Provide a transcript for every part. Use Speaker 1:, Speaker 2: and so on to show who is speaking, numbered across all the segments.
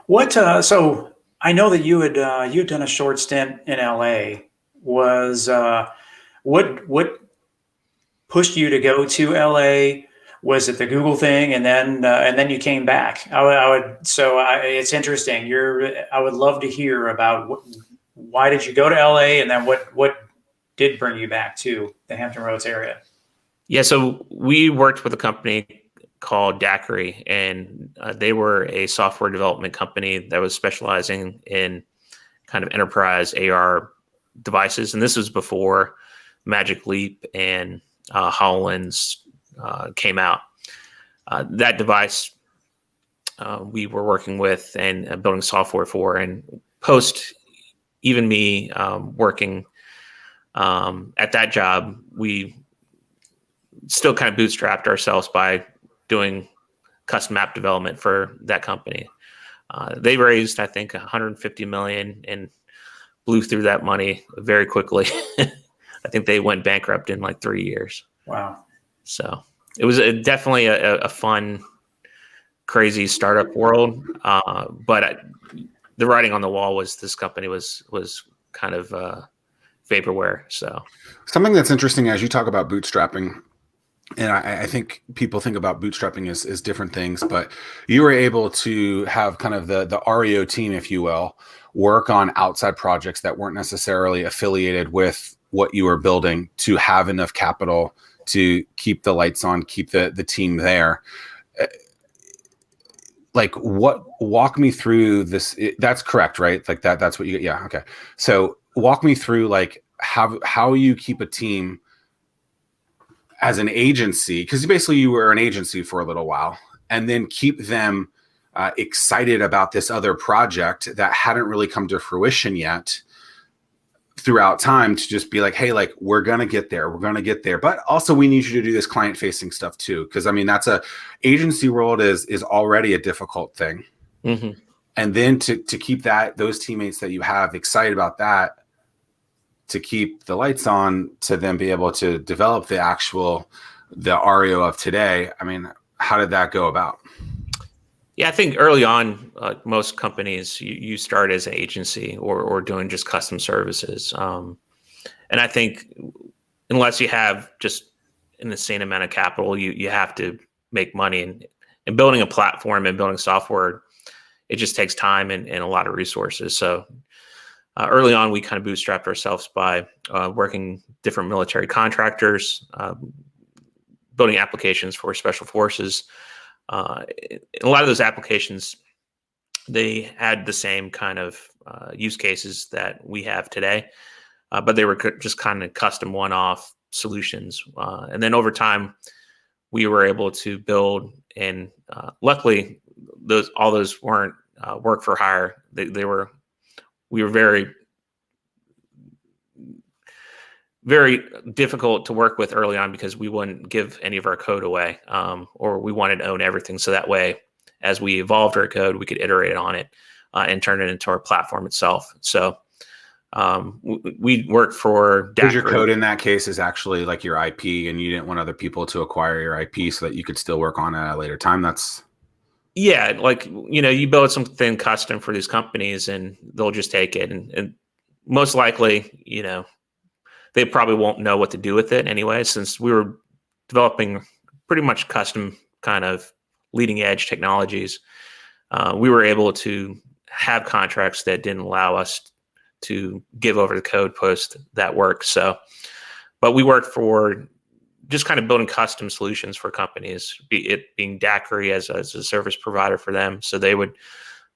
Speaker 1: What? So I know that you'd done a short stint in LA. Was what pushed you to go to LA? Was it the Google thing, and then you came back? It's interesting. I would love to hear about why did you go to LA, and then what did bring you back to the Hampton Roads area?
Speaker 2: Yeah, so we worked with a company called Daiquiri, and they were a software development company that was specializing in kind of enterprise AR devices. And this was before Magic Leap and HoloLens came out. That device we were working with and building software for, and post even me working at that job, we still kind of bootstrapped ourselves by doing custom app development for that company. They raised, I think, 150 million and blew through that money very quickly. I think they went bankrupt in like 3 years.
Speaker 1: Wow.
Speaker 2: So it was definitely a fun, crazy startup world. But the writing on the wall was this company was kind of vaporware. So
Speaker 3: something that's interesting as you talk about bootstrapping, and I think people think about bootstrapping as different things, but you were able to have kind of the Ario team, if you will, work on outside projects that weren't necessarily affiliated with what you were building to have enough capital to keep the lights on, keep the team there. Like walk me through this. That's correct, right? Like that's what you get. Yeah. Okay. So walk me through like how you keep a team as an agency, because basically you were an agency for a little while, and then keep them excited about this other project that hadn't really come to fruition yet throughout time, to just be like, hey, like we're going to get there. We're going to get there. But also we need you to do this client facing stuff too. Cause I mean, that's agency world is already a difficult thing.
Speaker 2: Mm-hmm.
Speaker 3: And then to keep those teammates that you have excited about that, to keep the lights on, to then be able to develop the Ario of today. I mean, how did that go about?
Speaker 2: Yeah, I think early on, most companies, you start as an agency or doing just custom services. And I think unless you have just an insane amount of capital, you have to make money. And building a platform and building software, it just takes time and a lot of resources. So early on, we kind of bootstrapped ourselves by working different military contractors, building applications for special forces. A lot of those applications, they had the same kind of use cases that we have today, but they were just kind of custom one-off solutions. And then over time, we were able to build, and luckily, all those weren't work for hire. We were very difficult to work with early on because we wouldn't give any of our code away, or we wanted to own everything. So that way, as we evolved our code, we could iterate on it and turn it into our platform itself. So we worked for
Speaker 3: Daiquiri. Your code in that case is actually like your IP, and you didn't want other people to acquire your IP so that you could still work on it at a later time.
Speaker 2: Yeah, like, you build something custom for these companies and they'll just take it. And most likely, they probably won't know what to do with it anyway, since we were developing pretty much custom kind of leading edge technologies. We were able to have contracts that didn't allow us to give over the code post that work. But we worked for just kind of building custom solutions for companies, it being Daiquiri as a service provider for them. So they would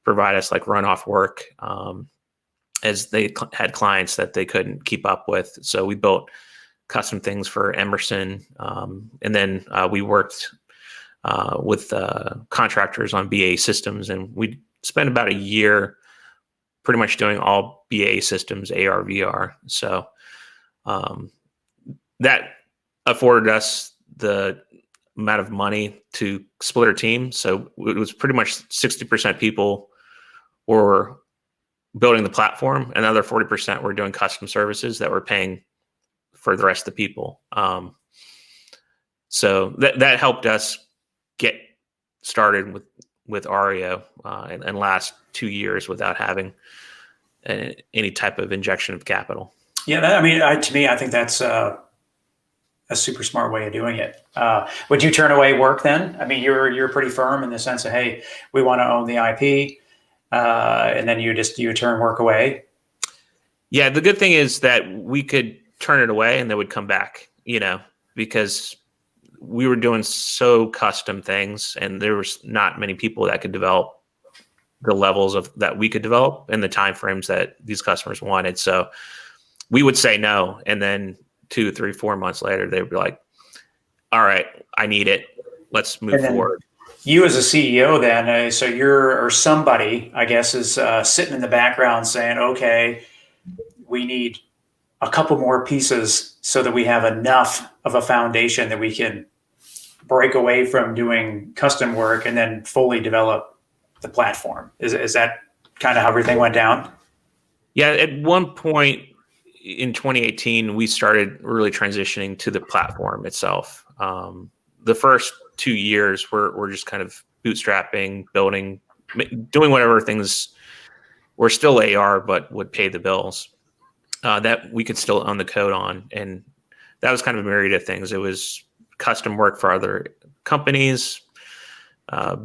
Speaker 2: provide us like runoff work as they had clients that they couldn't keep up with. So we built custom things for Emerson. And then we worked with contractors on BA systems, and we spent about a year pretty much doing all BA systems, AR, VR. So that afforded us the amount of money to split our team. So it was pretty much 60% people were building the platform, another 40% were doing custom services that were paying for the rest of the people. So that helped us get started with Ario and last 2 years without having any type of injection of capital.
Speaker 1: Yeah, to me, I think that's a super smart way of doing it. Would you turn away work then? I mean, you're pretty firm in the sense of, hey, we want to own the IP, and then you turn work away.
Speaker 2: Yeah, the good thing is that we could turn it away and they would come back, because we were doing so custom things and there was not many people that could develop the levels of that we could develop in the timeframes that these customers wanted. So we would say no. And then 2, 3, 4 months later, they would be like, all right, I need it. Let's move forward.
Speaker 1: You as a CEO then, or somebody, I guess, is sitting in the background saying, okay, we need a couple more pieces so that we have enough of a foundation that we can break away from doing custom work and then fully develop the platform. Is that kind of how everything went down?
Speaker 2: Yeah, at one point in 2018, we started really transitioning to the platform itself. The first 2 years we're just kind of bootstrapping, building, doing whatever things were still AR, but would pay the bills that we could still own the code on. And that was kind of a myriad of things. It was custom work for other companies,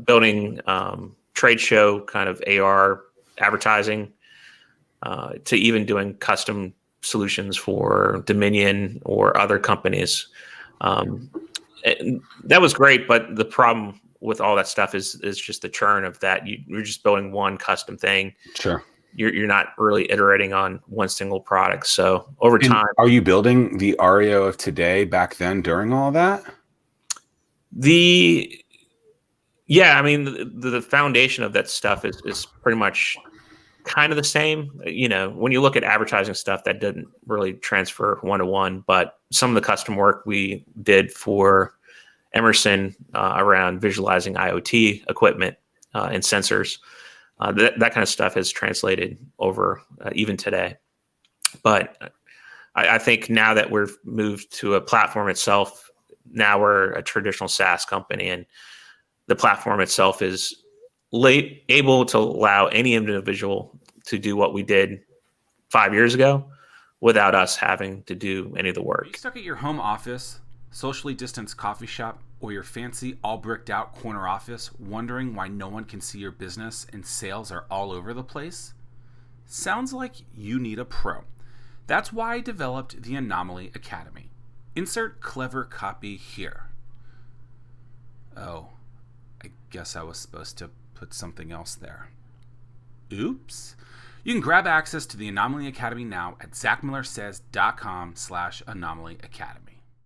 Speaker 2: building trade show kind of AR advertising, to even doing custom solutions for Dominion or other companies. That was great, but the problem with all that stuff is just the churn of that. You're just building one custom thing.
Speaker 3: Sure.
Speaker 2: You're not really iterating on one single product. So over time,
Speaker 3: are you building the Ario of today back then during all that?
Speaker 2: The foundation of that stuff is pretty much kind of the same. When you look at advertising stuff, that didn't really transfer one-to-one, but some of the custom work we did for Emerson around visualizing IoT equipment and sensors, that kind of stuff has translated over even today. But I think now that we've moved to a platform itself, now we're a traditional SaaS company, and the platform itself is able to allow any individual to do what we did 5 years ago without us having to do any of the work.
Speaker 4: Are you stuck at your home office, socially distanced coffee shop, or your fancy all bricked out corner office, wondering why no one can see your business and sales are all over the place? Sounds like you need a pro. That's why I developed the Anomaly Academy. Insert clever copy here. Oh, I guess I was supposed to put something else there. Oops. You can grab access to the Anomaly Academy now at zackmillersays.com/Anomaly Academy.